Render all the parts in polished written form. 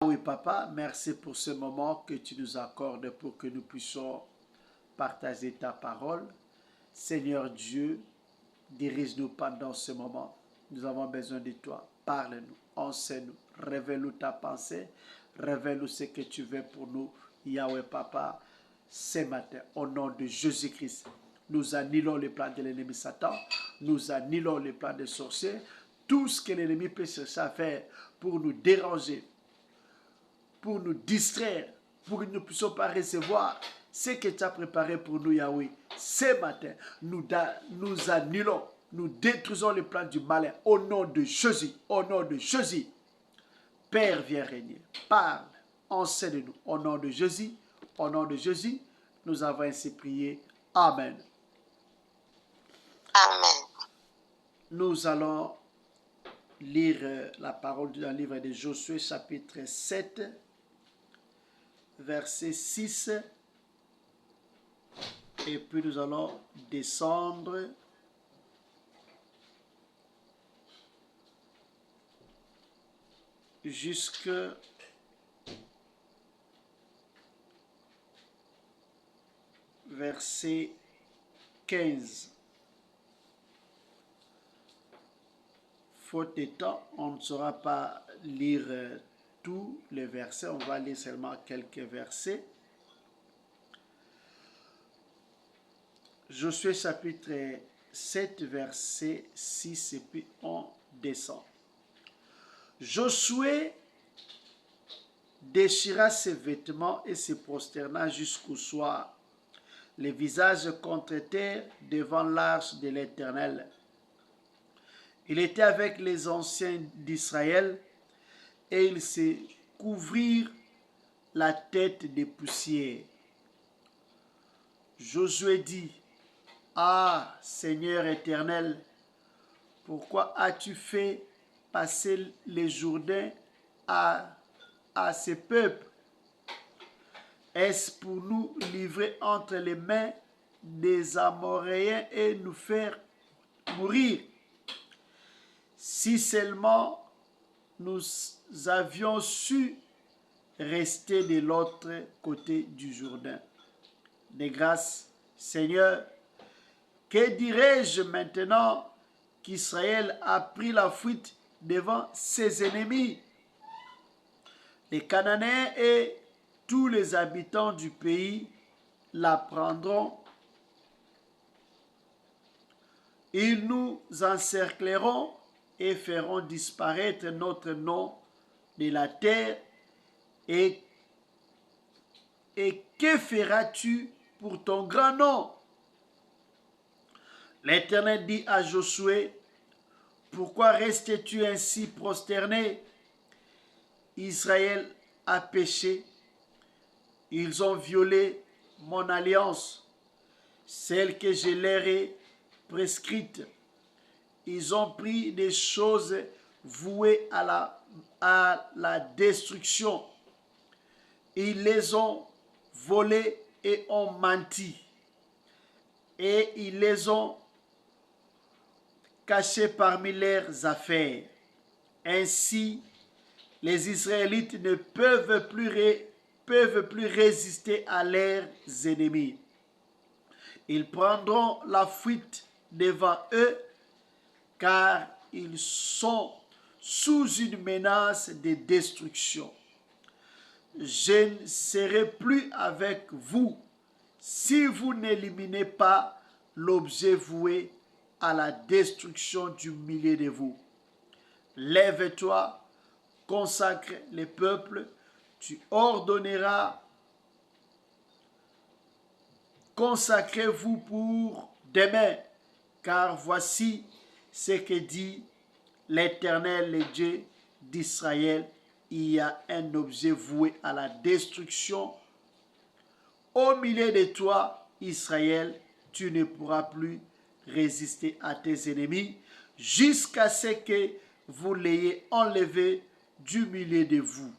Oui, papa, merci pour ce moment que tu nous accordes pour que nous puissions partager ta parole. Seigneur Dieu, dirige-nous pendant ce moment. Nous avons besoin de toi. Parle-nous, enseigne-nous, révèle-nous ta pensée, révèle-nous ce que tu veux pour nous, Yahweh Papa, ce matin, au nom de Jésus-Christ. Nous annulons les plans de l'ennemi Satan, nous annulons les plans des sorciers, tout ce que l'ennemi peut chercher à faire pour nous déranger, pour nous distraire, pour que nous ne puissions pas recevoir ce que tu as préparé pour nous, Yahweh. Ce matin, nous annulons, nous détruisons les plans du malin au nom de Jésus, au nom de Jésus. Père, viens régner, parle, enseigne-nous au nom de Jésus, au nom de Jésus. Nous avons ainsi prié. Amen. Amen. Nous allons lire la parole dans le livre de Josué, chapitre 7, verset 6. Et puis nous allons descendre jusque verset 15. Faute de temps, on ne saura pas lire tous les versets, on va lire seulement quelques versets. Josué chapitre 7, verset 6, et puis on descend. Josué déchira ses vêtements et se prosterna jusqu'au soir, les visages contre terre devant l'arche de l'Éternel. Il était avec les anciens d'Israël et ils se couvrirent la tête de poussière. Josué dit: Ah, Seigneur éternel, pourquoi as-tu fait passer les Jourdains à ce peuple? Est-ce pour nous livrer entre les mains des Amoréens et nous faire mourir? Si seulement nous avions su rester de l'autre côté du Jourdain. De grâce, Seigneur, que dirais-je maintenant qu'Israël a pris la fuite devant ses ennemis? Les Cananéens et tous les habitants du pays la prendront. Ils nous encercleront et feront disparaître notre nom de la terre. Et que feras-tu pour ton grand nom? L'Éternel dit à Josué: Pourquoi restes-tu ainsi prosterné? Israël a péché. Ils ont violé mon alliance, celle que je leur ai prescrite. Ils ont pris des choses vouées à la destruction. Ils les ont volées et ont menti. Et ils les ont cachées parmi leurs affaires. Ainsi, les Israélites ne peuvent plus résister à leurs ennemis. Ils prendront la fuite devant eux, car ils sont sous une menace de destruction. Je ne serai plus avec vous si vous n'éliminez pas l'objet voué à la destruction du milieu de vous. Lève-toi, consacre les peuples, tu ordonneras: consacrez-vous pour demain, car voici ce que dit l'Éternel, le Dieu d'Israël: il y a un objet voué à la destruction. Au milieu de toi, Israël, tu ne pourras plus résister à tes ennemis jusqu'à ce que vous l'ayez enlevé du milieu de vous.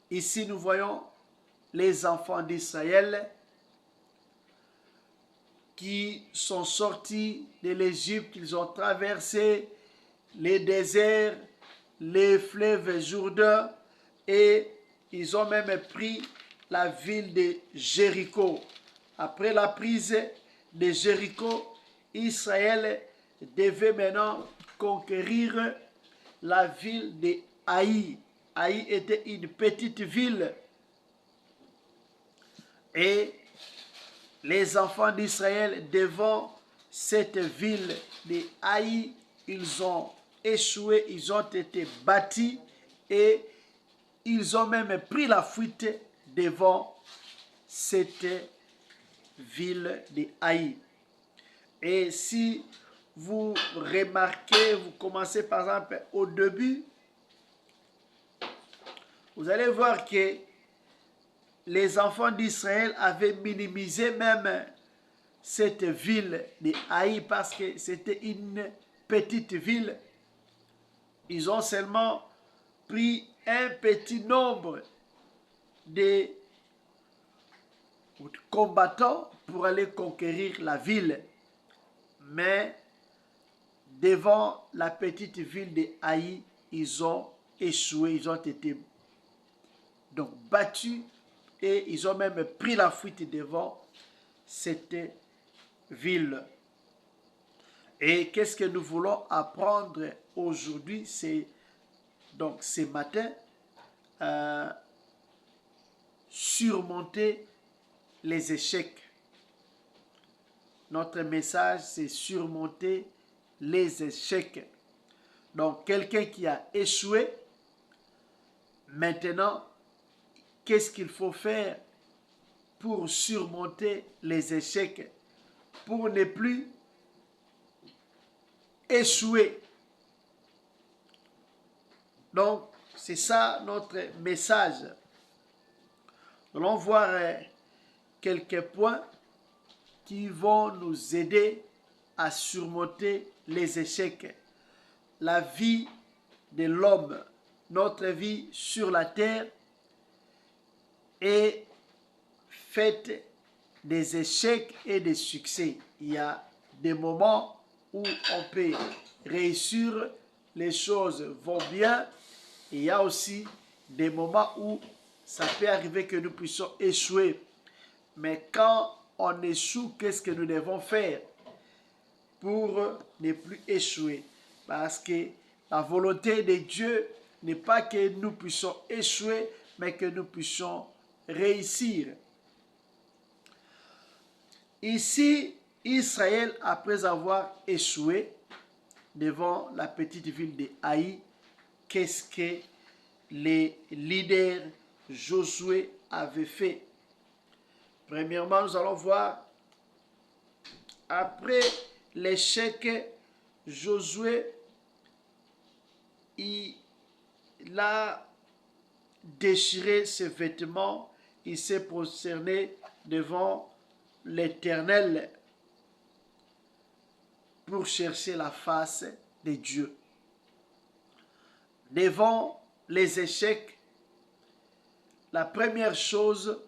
Ici, nous voyons les enfants d'Israël qui sont sortis de l'Égypte. Ils ont traversé les déserts les fleuves Jourdain et ils ont même pris la ville de Jéricho. Après la prise de Jéricho, Israël devait maintenant conquérir la ville de Haï. Haï était une petite ville et les enfants d'Israël devant cette ville de Haï, ils ont échoué, ils ont été battus et ils ont même pris la fuite devant cette ville de Haï. Et si vous remarquez, vous commencez par exemple au début, vous allez voir que les enfants d'Israël avaient minimisé même cette ville de Haï parce que c'était une petite ville. Ils ont seulement pris un petit nombre de combattants pour aller conquérir la ville. Mais devant la petite ville de Haï, ils ont échoué, ils ont été donc battus et ils ont même pris la fuite devant cette ville. Et qu'est-ce que nous voulons apprendre aujourd'hui? C'est donc ce matin, surmonter les échecs. Notre message, c'est surmonter les échecs. Donc, quelqu'un qui a échoué, maintenant, qu'est-ce qu'il faut faire pour surmonter les échecs, pour ne plus échouer? Donc, c'est ça notre message. Nous allons voir quelques points qui vont nous aider à surmonter les échecs. La vie de l'homme, notre vie sur la terre est faite des échecs et des succès. Il y a des moments où on peut réussir, les choses vont bien. Il y a aussi des moments où ça peut arriver que nous puissions échouer. Mais quand on échoue, qu'est-ce que nous devons faire pour ne plus échouer? Parce que la volonté de Dieu n'est pas que nous puissions échouer, mais que nous puissions réussir. Ici, Israël, après avoir échoué devant la petite ville de Haï, qu'est-ce que les leaders Josué avaient fait? Premièrement, nous allons voir, après l'échec, Josué, il a déchiré ses vêtements, il s'est prosterné devant l'Éternel pour chercher la face de Dieu. Devant les échecs, la première chose,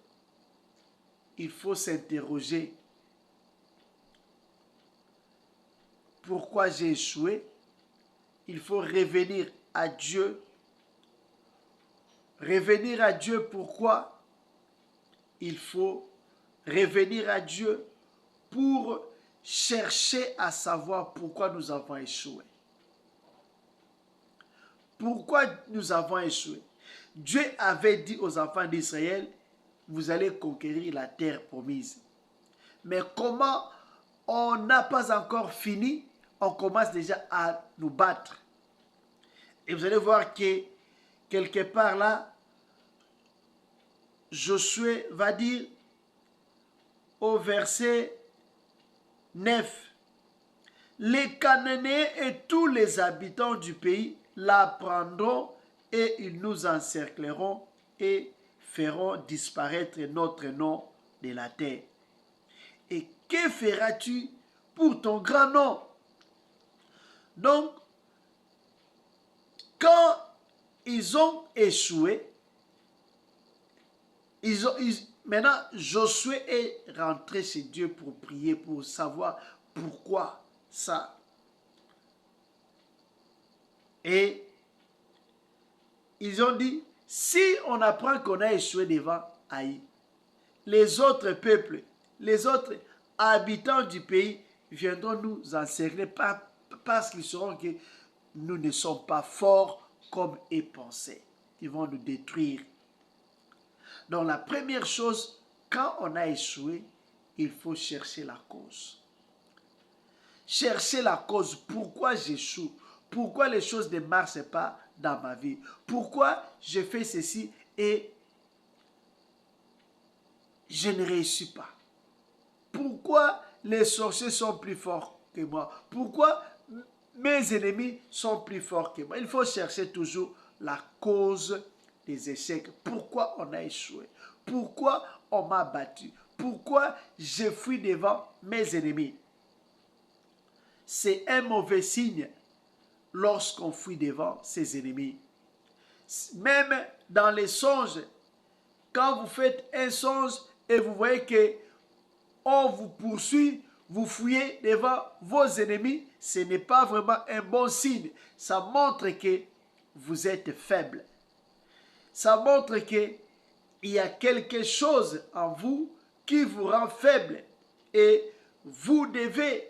il faut s'interroger. Pourquoi j'ai échoué? Il faut revenir à Dieu. Revenir à Dieu, pourquoi? Il faut revenir à Dieu pour chercher à savoir pourquoi nous avons échoué. Pourquoi nous avons échoué? Dieu avait dit aux enfants d'Israël, vous allez conquérir la terre promise. Mais comment on n'a pas encore fini, on commence déjà à nous battre. Et vous allez voir que quelque part là, Josué va dire au verset 9, les Cananéens et tous les habitants du pays la prendront et ils nous encercleront et feront disparaître notre nom de la terre. Et que feras-tu pour ton grand nom? Donc, quand ils ont échoué, maintenant Josué est rentré chez Dieu pour prier, pour savoir pourquoi ça. Et ils ont dit, si on apprend qu'on a échoué devant Haï, les autres peuples, les autres habitants du pays viendront nous encercler parce qu'ils sauront que nous ne sommes pas forts comme ils pensaient. Ils vont nous détruire. Donc la première chose, quand on a échoué, il faut chercher la cause. Chercher la cause. Pourquoi j'échoue? Pourquoi les choses ne marchent pas dans ma vie? Pourquoi je fais ceci et je ne réussis pas? Pourquoi les sorciers sont plus forts que moi? Pourquoi mes ennemis sont plus forts que moi? Il faut chercher toujours la cause des échecs. Pourquoi on a échoué? Pourquoi on m'a battu? Pourquoi je fuis devant mes ennemis? C'est un mauvais signe lorsqu'on fuit devant ses ennemis. Même dans les songes, quand vous faites un songe et vous voyez que on vous poursuit, vous fuyez devant vos ennemis, ce n'est pas vraiment un bon signe. Ça montre que vous êtes faible. Ça montre qu'il y a quelque chose en vous qui vous rend faible. Et vous devez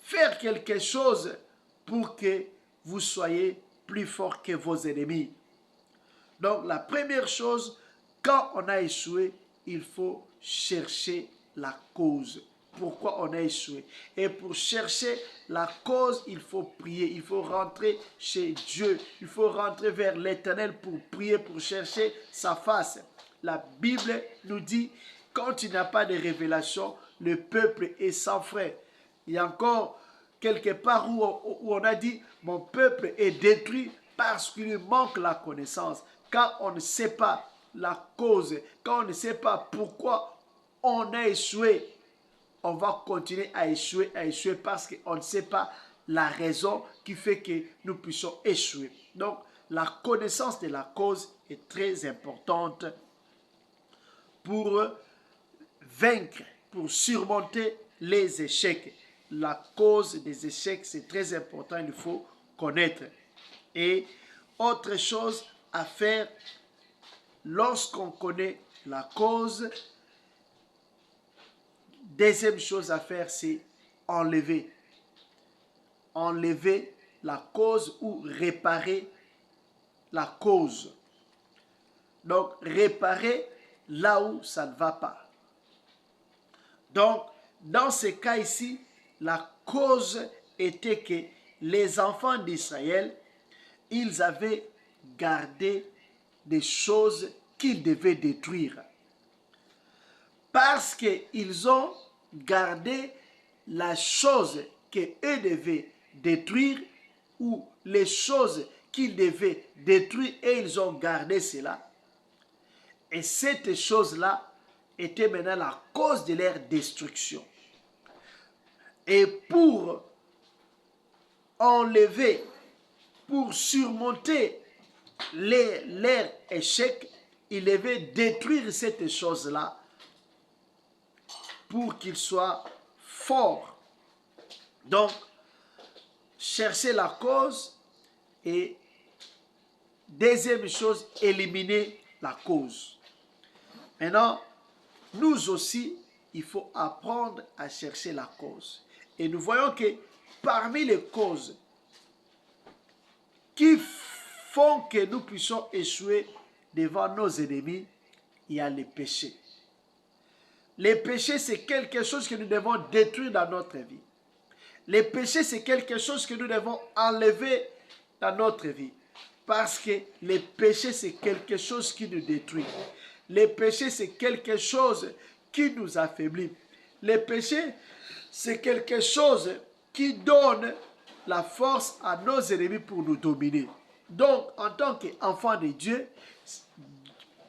faire quelque chose pour que vous soyez plus fort que vos ennemis. Donc la première chose, quand on a échoué, il faut chercher la cause. Pourquoi on a échoué? Et pour chercher la cause, il faut prier. Il faut rentrer chez Dieu. Il faut rentrer vers l'Éternel pour prier, pour chercher sa face. La Bible nous dit, quand il n'y a pas de révélation, le peuple est sans frein. Il y a encore quelque part où on a dit, mon peuple est détruit parce qu'il lui manque la connaissance. Quand on ne sait pas la cause, quand on ne sait pas pourquoi on a échoué, on va continuer à échouer parce qu'on ne sait pas la raison qui fait que nous puissions échouer. Donc, la connaissance de la cause est très importante pour vaincre, pour surmonter les échecs. La cause des échecs, c'est très important, il faut connaître. Et autre chose à faire, lorsqu'on connaît la cause, deuxième chose à faire, c'est enlever. Enlever la cause ou réparer la cause. Donc, réparer là où ça ne va pas. Donc, dans ce cas ici, la cause était que les enfants d'Israël, ils avaient gardé des choses qu'ils devaient détruire. Parce qu'ils ont gardé la chose qu'eux devaient détruire ou les choses qu'ils devaient détruire et ils ont gardé cela. Et cette chose-là était maintenant la cause de leur destruction. Et pour enlever, pour surmonter leur échec, il devait détruire cette chose-là pour qu'il soit fort. Donc, chercher la cause et deuxième chose, éliminer la cause. Maintenant, nous aussi, il faut apprendre à chercher la cause. Et nous voyons que parmi les causes qui font que nous puissions échouer devant nos ennemis, il y a les péchés. Les péchés, c'est quelque chose que nous devons détruire dans notre vie. Les péchés, c'est quelque chose que nous devons enlever dans notre vie. Parce que les péchés, c'est quelque chose qui nous détruit. Les péchés, c'est quelque chose qui nous affaiblit. Les péchés, c'est quelque chose qui donne la force à nos ennemis pour nous dominer. Donc, en tant qu'enfants de Dieu,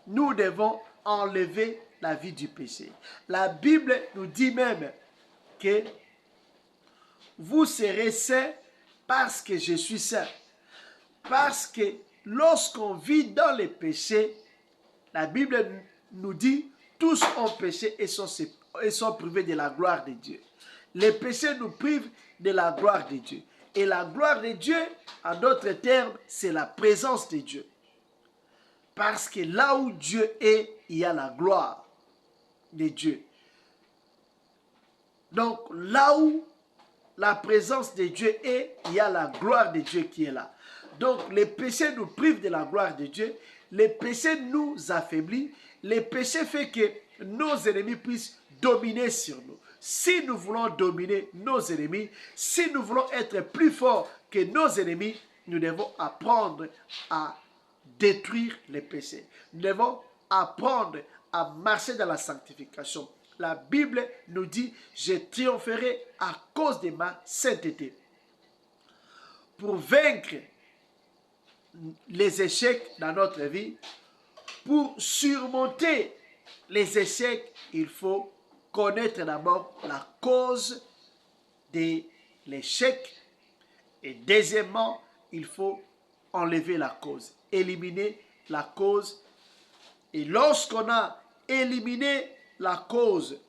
nous devons enlever la vie du péché. La Bible nous dit même que vous serez saints parce que je suis saint. Parce que lorsqu'on vit dans les péchés, la Bible nous dit tous ont péché et sont privés de la gloire de Dieu. Les péchés nous privent de la gloire de Dieu. Et la gloire de Dieu, en d'autres termes, c'est la présence de Dieu. Parce que là où Dieu est, il y a la gloire de Dieu. Donc là où la présence de Dieu est, il y a la gloire de Dieu qui est là. Donc les péchés nous privent de la gloire de Dieu. Les péchés nous affaiblissent. Les péchés font que nos ennemis puissent dominer sur nous. Si nous voulons dominer nos ennemis, si nous voulons être plus forts que nos ennemis, nous devons apprendre à détruire les péchés. Nous devons apprendre à marcher dans la sanctification. La Bible nous dit, je triompherai à cause de ma sainteté. Pour vaincre les échecs dans notre vie, pour surmonter les échecs, il faut connaître d'abord la cause de l'échec. Et deuxièmement, il faut enlever la cause, éliminer la cause. Et lorsqu'on a éliminé la cause,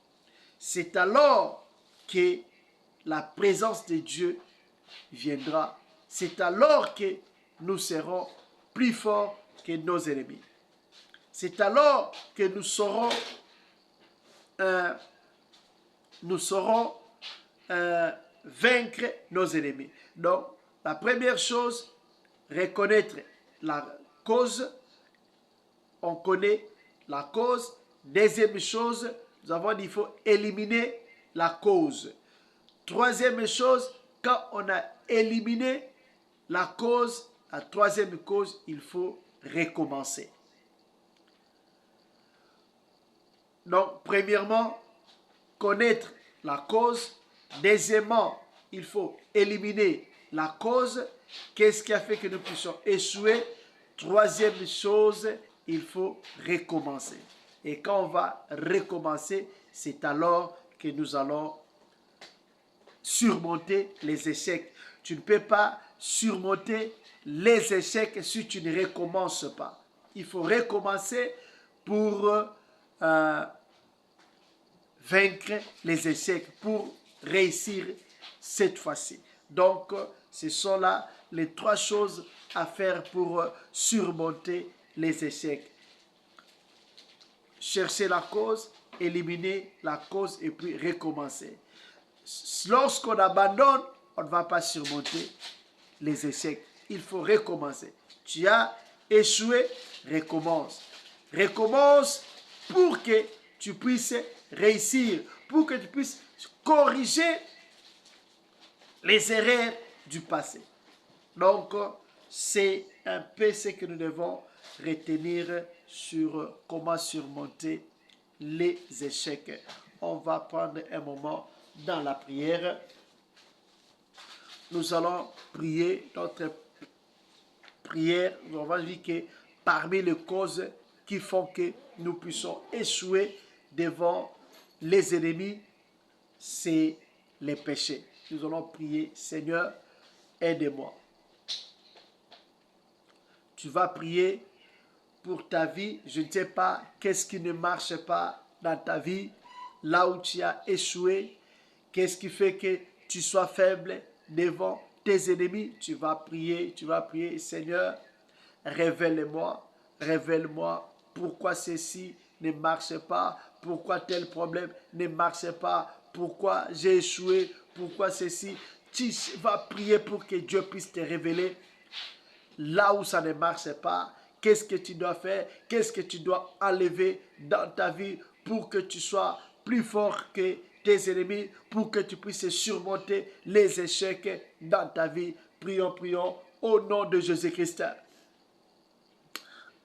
c'est alors que la présence de Dieu viendra. C'est alors que nous serons plus forts que nos ennemis. C'est alors que nous saurons vaincre nos ennemis. Donc, la première chose, reconnaître la cause. On connaît la cause. Deuxième chose, nous avons dit qu'il faut éliminer la cause. Troisième chose, quand on a éliminé la cause, la troisième cause, il faut recommencer. Donc, premièrement, connaître la cause. Deuxièmement, il faut éliminer la cause. Qu'est-ce qui a fait que nous puissions échouer? Troisième chose, il faut recommencer. Et quand on va recommencer, c'est alors que nous allons surmonter les échecs. Tu ne peux pas surmonter les échecs si tu ne recommences pas. Il faut recommencer pour vaincre les échecs, pour réussir cette fois-ci. Donc, ce sont là les trois choses à faire pour surmonter les échecs. Chercher la cause, éliminer la cause et puis recommencer. Lorsqu'on abandonne, on ne va pas surmonter les échecs. Il faut recommencer. Tu as échoué, recommence. Recommence pour que tu puisses réussir, pour que tu puisses corriger les erreurs du passé. Donc, c'est un peu ce que nous devons retenir sur comment surmonter les échecs. On va prendre un moment dans la prière. Nous allons prier notre prière. On va dire que parmi les causes qui font que nous puissions échouer devant les ennemis, c'est les péchés. Nous allons prier, Seigneur, aide-moi. Tu vas prier pour ta vie. Je ne sais pas qu'est-ce qui ne marche pas dans ta vie, là où tu as échoué. Qu'est-ce qui fait que tu sois faible devant tes ennemis? Tu vas prier, Seigneur, révèle-moi pourquoi ceci ne marche pas, pourquoi tel problème ne marche pas, pourquoi j'ai échoué, pourquoi ceci. Tu vas prier pour que Dieu puisse te révéler là où ça ne marche pas. Qu'est-ce que tu dois faire? Qu'est-ce que tu dois enlever dans ta vie pour que tu sois plus fort que tes ennemis, pour que tu puisses surmonter les échecs dans ta vie? Prions au nom de Jésus-Christ.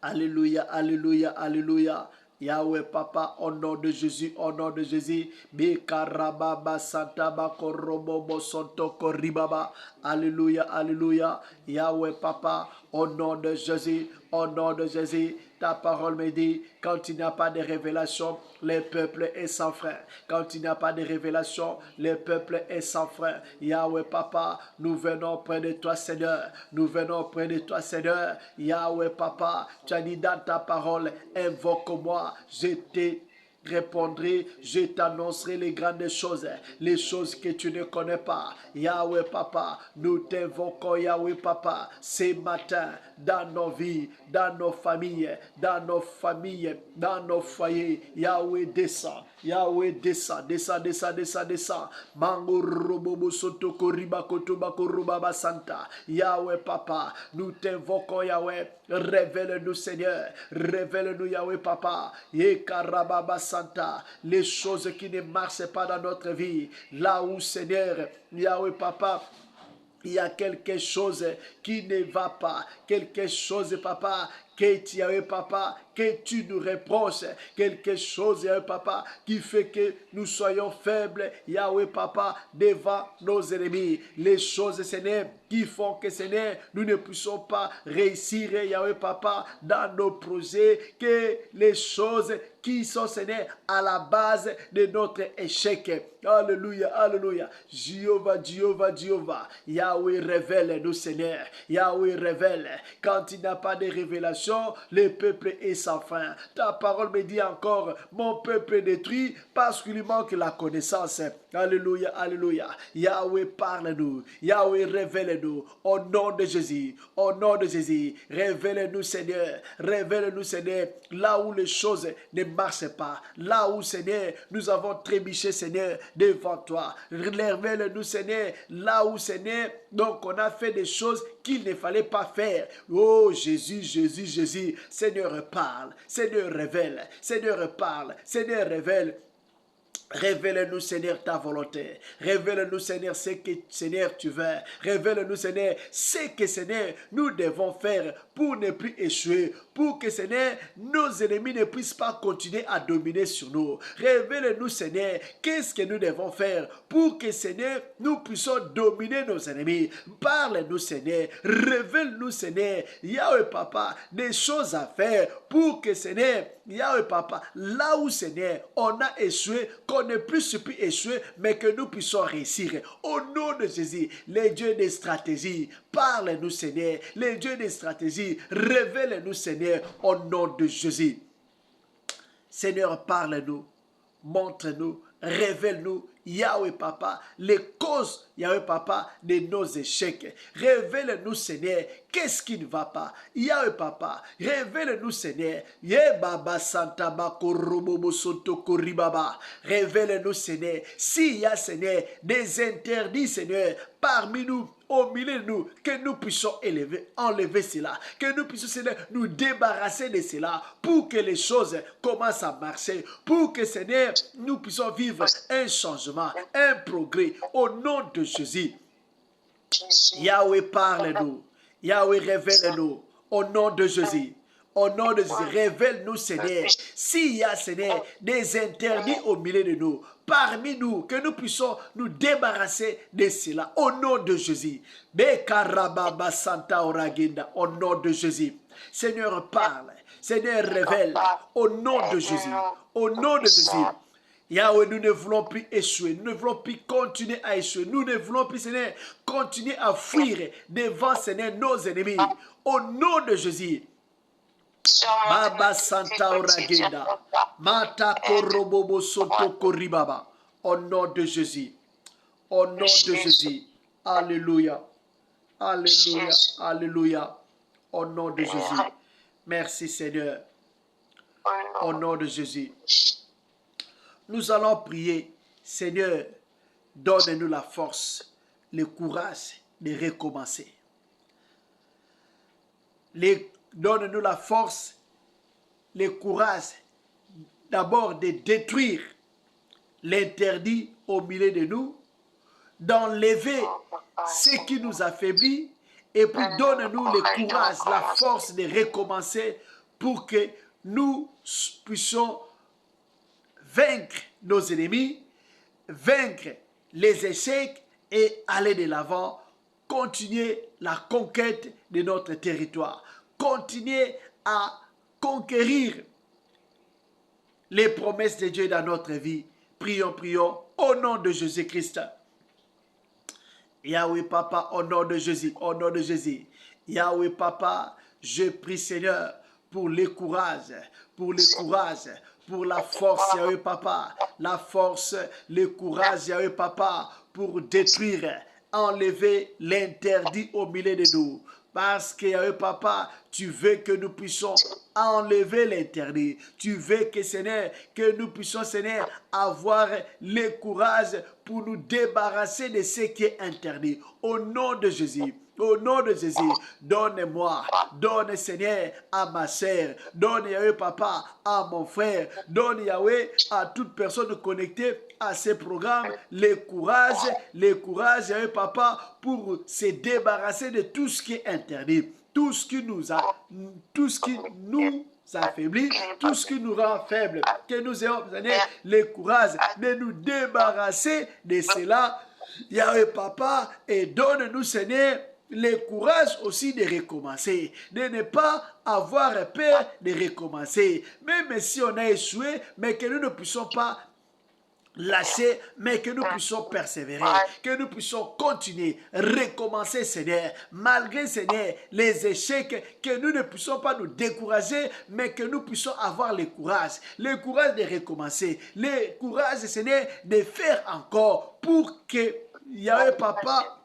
Alléluia, alléluia, alléluia. Yahweh Papa, au nom de Jésus, au nom de Jésus. Bikarababa Santaba Korobobo Santo Koribaba. Alléluia, alléluia. Yahweh Papa, au nom de Jésus, au nom de Jésus. Ta parole me dit, quand il n'y a pas de révélation, le peuple est sans frein. Quand il n'y a pas de révélation, le peuple est sans frein. Yahweh Papa, nous venons près de toi, Seigneur. Nous venons près de toi, Seigneur. Yahweh Papa, tu as dit dans ta parole, invoque-moi, je te répondrai, je t'annoncerai les grandes choses, les choses que tu ne connais pas. Yahweh Papa, nous t'invoquons, Yahweh Papa, ce matin, dans nos vies, dans nos familles, dans nos foyers. Yahweh, descend. Yahweh, descend. Mango robobo soto koriba kotoba korubaba santa. Yahweh, Papa, nous t'invoquons, Yahweh. Révèle-nous, Seigneur. Révèle-nous, Yahweh, Papa. Yekarababa santa. Les choses qui ne marchent pas dans notre vie. Là où, Seigneur, Yahweh, Papa, il y a quelque chose qui ne va pas. Quelque chose, Papa, que tu nous reproches. Quelque chose, Yahweh, Papa, qui fait que nous soyons faibles, Yahweh, Papa, devant nos ennemis. Les choses, Seigneur, qui font que, Seigneur, nous ne puissions pas réussir, Yahweh, Papa, dans nos projets. Que les choses qui sont, Seigneur, à la base de notre échec. Alléluia, alléluia. Jéhovah, Yahweh, révèle-nous, Seigneur. Yahweh, révèle. Quand il n'y a pas de révélation, le peuple est sans fin. Ta parole me dit encore, mon peuple est détruit parce qu'il lui manque la connaissance. Alléluia, alléluia. Yahweh, parle-nous. Yahweh, révèle-nous. Au nom de Jésus. Au nom de Jésus. Révèle-nous, Seigneur. Révèle-nous, Seigneur, là où les choses ne marchent pas. Là où, Seigneur, nous avons trébuché, Seigneur, devant toi. Révèle-nous, Seigneur, là où, Seigneur, donc on a fait des choses qu'il ne fallait pas faire. Oh Jésus, Seigneur, parle. Seigneur, révèle. Seigneur, parle. Seigneur, révèle. Révèle-nous, Seigneur, ta volonté. Révèle-nous, Seigneur, ce que, Seigneur, tu veux. Révèle-nous, Seigneur, ce que, Seigneur, nous devons faire pour ne plus échouer. Pour que, Seigneur, nos ennemis ne puissent pas continuer à dominer sur nous. Révèle-nous, Seigneur, qu'est-ce que nous devons faire pour que, Seigneur, nous puissions dominer nos ennemis. Parle-nous, Seigneur. Révèle-nous, Seigneur, Yahweh, Papa, des choses à faire pour que, Seigneur, Yahweh, Papa, là où, Seigneur, on a échoué, qu'on ne puisse plus échouer, mais que nous puissions réussir. Au nom de Jésus, les dieux des stratégies, parle-nous, Seigneur. Les dieux des stratégies, révèle-nous, Seigneur, au nom de Jésus. Seigneur, parle-nous, montre-nous, révèle-nous, Yahweh, Papa, les causes, Yahweh, Papa, de nos échecs. Révèle-nous, Seigneur, qu'est-ce qui ne va pas. Yahweh, Papa, révèle-nous, Seigneur. Baba Santa Bakorobobo Soto Koribaba. Révèle-nous, Seigneur, s'il y a, Seigneur, des interdits, Seigneur, parmi nous, au milieu de nous, que nous puissions enlever cela, que nous puissions, Seigneur, nous débarrasser de cela, pour que les choses commencent à marcher, pour que, Seigneur, nous puissions vivre un changement, un progrès, au nom de Jésus. Yahweh, parle-nous. Yahweh, révèle-nous, au nom de Jésus. Au nom de Jésus, révèle-nous, Seigneur, s'il y a, Seigneur, des interdits au milieu de nous, parmi nous, que nous puissions nous débarrasser de cela, au nom de Jésus. Au nom de Jésus. Seigneur, parle. Seigneur, révèle, au nom de Jésus. Au nom de Jésus. Yahweh, nous ne voulons plus échouer. Nous ne voulons plus continuer à échouer. Nous ne voulons plus, Seigneur, continuer à fuir devant, Seigneur, nos ennemis. Au nom de Jésus. Baba Santa Oragenda. Mata Korobobo Soto Koribaba. Au nom de Jésus. Au nom de Jésus. Alléluia. Alléluia. Alléluia. Au nom de Jésus. Merci, Seigneur. Au nom de Jésus. Nous allons prier, Seigneur, donne-nous la force, le courage de recommencer. Donne-nous la force, le courage d'abord de détruire l'interdit au milieu de nous, d'enlever ce qui nous affaiblit, et puis donne-nous le courage, la force de recommencer pour que nous puissions vaincre nos ennemis, vaincre les échecs et aller de l'avant, continuer la conquête de notre territoire, continuer à conquérir les promesses de Dieu dans notre vie. Prions, prions, au nom de Jésus-Christ. Yahweh Papa, au nom de Jésus, au nom de Jésus. Yahweh Papa, je prie Seigneur pour le courage, pour la force, Yahweh Papa, la force, le courage, Yahweh Papa, pour détruire, enlever l'interdit au milieu de nous. Parce que, Yahweh Papa, tu veux que nous puissions enlever l'interdit. Tu veux que, Seigneur, que nous puissions, Seigneur, avoir le courage pour nous débarrasser de ce qui est interdit. Au nom de Jésus. Au nom de Jésus, donne-moi, donne Seigneur à ma sœur, donne Yahweh Papa à mon frère, donne Yahweh à toute personne connectée à ces programmes, le courage, Yahweh Papa, pour se débarrasser de tout ce qui est interdit, tout ce qui nous affaiblit, tout ce qui nous rend faibles, que nous ayons, Seigneur, le courage de nous débarrasser de cela, Yahweh Papa, et donne-nous, Seigneur, le courage aussi de recommencer, de ne pas avoir peur de recommencer, même si on a échoué, mais que nous ne puissions pas lâcher, mais que nous puissions persévérer, que nous puissions continuer, recommencer, Seigneur, malgré, Seigneur, les échecs, que nous ne puissions pas nous décourager, mais que nous puissions avoir le courage de recommencer, le courage, Seigneur, de faire encore pour que Yahweh Papa,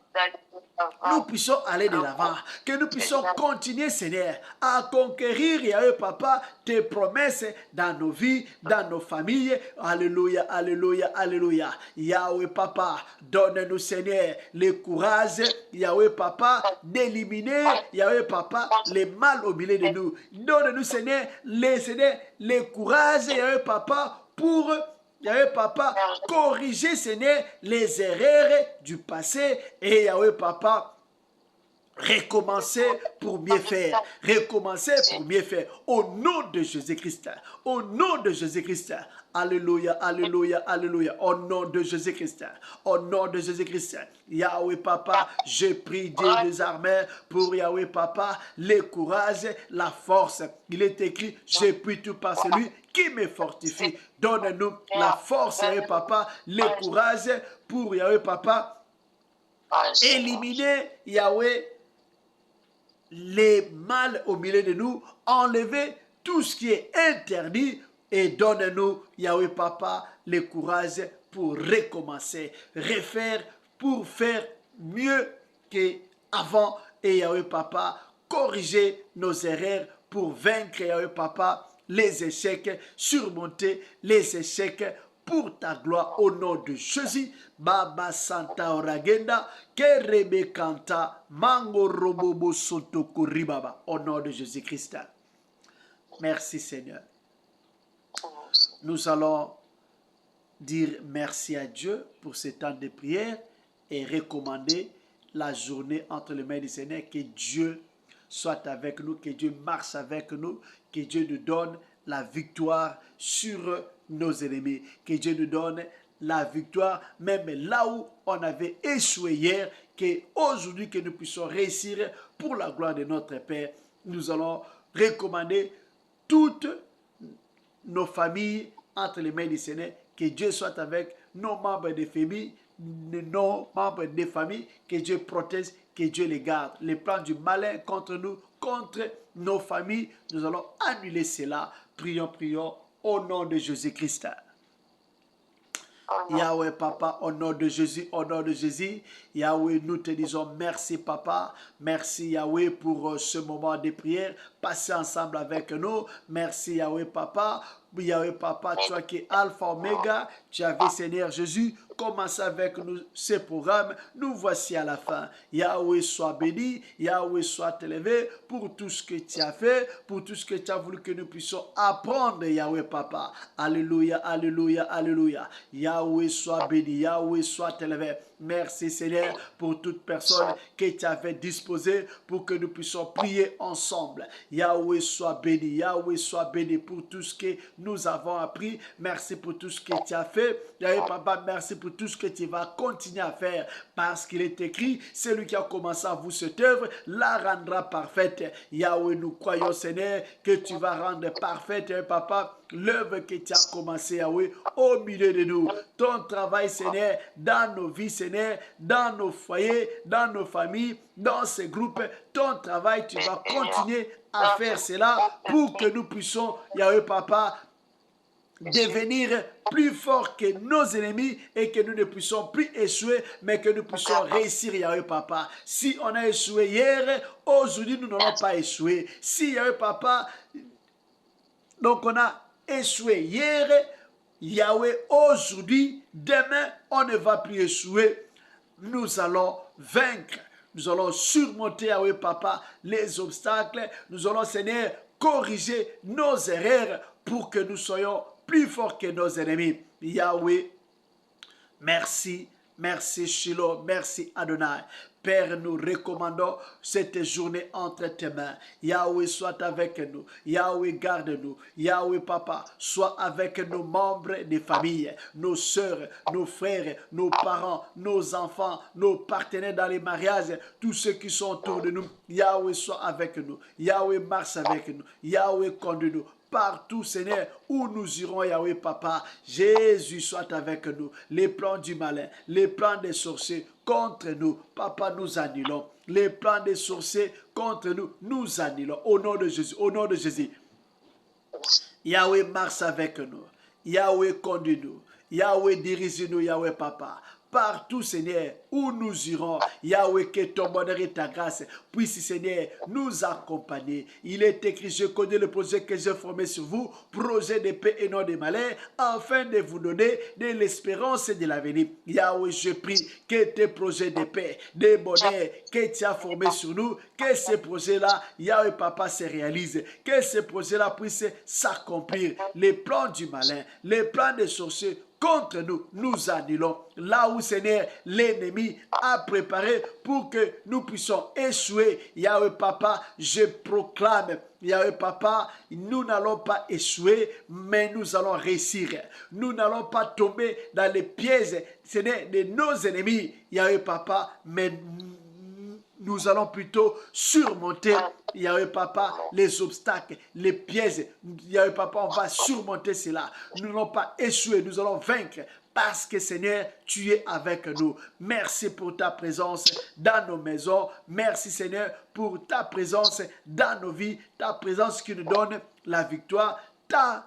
nous puissions aller de l'avant, que nous puissions continuer, Seigneur, à conquérir, Yahweh Papa, tes promesses dans nos vies, dans nos familles. Alléluia, alléluia, alléluia. Yahweh Papa, donne-nous, Seigneur, le courage, Yahweh Papa, d'éliminer, Yahweh Papa, les mal au milieu de nous. Donne-nous, Seigneur, le courage, Yahweh Papa, pour Yahweh Papa, corriger, Seigneur, les erreurs du passé et Yahweh Papa, recommencer pour mieux faire. Recommencer pour mieux faire. Au nom de Jésus-Christ. Au nom de Jésus-Christ. Alléluia, alléluia, alléluia. Au nom de Jésus-Christ. Au nom de Jésus-Christ. Yahweh Papa, je prie Dieu des armées pour Yahweh Papa, le courage, la force. Il est écrit, je prie tout par celui qui me fortifie. Donne-nous la force, Yahweh Papa, le courage pour Yahweh Papa, éliminer Yahweh les mal au milieu de nous, enlever tout ce qui est interdit et donne-nous, Yahweh Papa, le courage pour recommencer, refaire, pour faire mieux qu'avant et Yahweh Papa, corriger nos erreurs pour vaincre, Yahweh Papa, les échecs, surmonter les échecs pour ta gloire au nom de Jésus. Baba Santa Oragenda, Kerebe Kanta, Mango Robobo Soto Kuribaba, au nom de Jésus-Christ. Merci Seigneur. Nous allons dire merci à Dieu pour ce temps de prière et recommander la journée entre les mains du Seigneur. Que Dieu soit avec nous, que Dieu marche avec nous, que Dieu nous donne la victoire sur nos ennemis, que Dieu nous donne la victoire même là où on avait échoué hier, qu'aujourd'hui que nous puissions réussir pour la gloire de notre Père. Nous allons recommander toutes nos familles entre les mains du Seigneur, que Dieu soit avec nos membres de famille, que Dieu protège, que Dieu les garde. Les plans du malin contre nous, contre nos familles, nous allons annuler cela. Prions, prions au nom de Jésus-Christ. Yahweh Papa, au nom de Jésus, au nom de Jésus, Yahweh, nous te disons merci Papa, merci Yahweh pour ce moment de prière, passez ensemble avec nous, merci Yahweh Papa, toi qui es Alpha Omega, tu avais Seigneur Jésus, commence avec nous ce programme, nous voici à la fin. Yahweh soit béni, Yahweh soit élevé pour tout ce que tu as fait, pour tout ce que tu as voulu que nous puissions apprendre, Yahweh Papa. Alléluia, alléluia, alléluia. Yahweh soit béni, Yahweh soit élevé. Merci Seigneur pour toute personne que tu avais disposée pour que nous puissions prier ensemble. Yahweh soit béni pour tout ce que nous avons appris. Merci pour tout ce que tu as fait. Yahweh Papa, merci pour tout ce que tu vas continuer à faire parce qu'il est écrit, celui qui a commencé à vous cette œuvre la rendra parfaite. Yahweh, nous croyons Seigneur que tu vas rendre parfaite, Yahweh Papa, l'œuvre que tu as commencé, Yahweh, au milieu de nous. Ton travail, Seigneur, dans nos vies, Seigneur, dans nos foyers, dans nos familles, dans ces groupes, ton travail, tu vas continuer à faire cela pour que nous puissions, Yahweh Papa, devenir plus fort que nos ennemis et que nous ne puissions plus échouer, mais que nous puissions réussir, Yahweh Papa. Si on a échoué hier, aujourd'hui nous n'allons pas échouer. Si Yahweh Papa, donc on a échoué hier, Yahweh, aujourd'hui, demain, on ne va plus échouer. Nous allons vaincre. Nous allons surmonter, Yahweh Papa, les obstacles. Nous allons, Seigneur, corriger nos erreurs pour que nous soyons plus forts que nos ennemis. Yahweh, merci, merci Shiloh, merci Adonai. Père, nous recommandons cette journée entre tes mains. Yahweh, soit avec nous. Yahweh, garde-nous. Yahweh, Papa, sois avec nos membres des familles, nos sœurs, nos frères, nos parents, nos enfants, nos partenaires dans les mariages, tous ceux qui sont autour de nous. Yahweh, sois avec nous. Yahweh, marche avec nous. Yahweh, conduis-nous. Partout, Seigneur, où nous irons, Yahweh Papa, Jésus soit avec nous. Les plans du malin, les plans des sorciers contre nous, Papa, nous annulons. Les plans des sorciers contre nous, nous annulons. Au nom de Jésus, au nom de Jésus. Yahweh marche avec nous. Yahweh conduis-nous. Yahweh dirige-nous, Yahweh Papa. Partout, Seigneur, où nous irons, Yahweh, que ton bonheur et ta grâce puissent, Seigneur, nous accompagner. Il est écrit, je connais le projet que j'ai formé sur vous, projet de paix et non de malheur, afin de vous donner de l'espérance et de l'avenir. Yahweh, je prie que tes projets de paix, de bonheur que tu as formés sur nous, que ces projets-là, Yahweh Papa, se réalisent, que ces projets-là puissent s'accomplir. Les plans du malin, les plans des sorciers, contre nous, nous annulons. Là où, Seigneur, l'ennemi a préparé pour que nous puissions échouer. Yahweh Papa, je proclame, Yahweh Papa, nous n'allons pas échouer, mais nous allons réussir. Nous n'allons pas tomber dans les pièges, Seigneur, de nos ennemis, Yahweh Papa, mais nous allons plutôt surmonter, Yahweh Papa, les obstacles, les pièges. Yahweh Papa, on va surmonter cela. Nous n'allons pas échouer, nous allons vaincre. Parce que Seigneur, tu es avec nous. Merci pour ta présence dans nos maisons. Merci Seigneur pour ta présence dans nos vies. Ta présence qui nous donne la victoire. Ta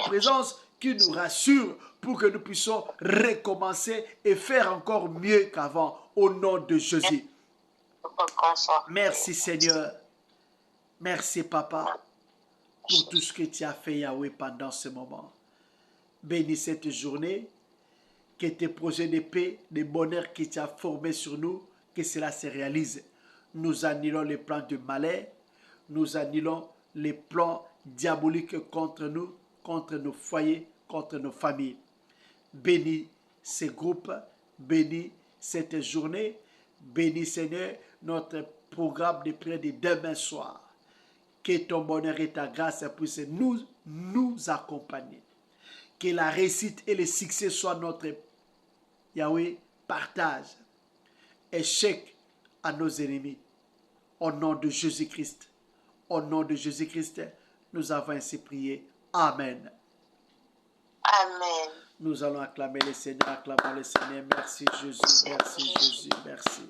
présence qui nous rassure pour que nous puissions recommencer et faire encore mieux qu'avant. Au nom de Jésus. Merci Seigneur. Merci Papa pour tout ce que tu as fait Yahweh pendant ce moment. Bénis cette journée, que tes projets de paix, de bonheur que tu as formés sur nous, que cela se réalise. Nous annulons les plans de malheur, nous annulons les plans diaboliques contre nous, contre nos foyers, contre nos familles. Bénis ces groupes, bénis cette journée, bénis Seigneur notre programme de prière de demain soir. Que ton bonheur et ta grâce puissent nous accompagner. Que la réussite et le succès soient notre Yahweh partage. Échec à nos ennemis. Au nom de Jésus-Christ. Au nom de Jésus-Christ, nous avons ainsi prié. Amen. Amen. Nous allons acclamer le Seigneur, acclamons le Seigneur. Merci Jésus, merci Jésus, merci.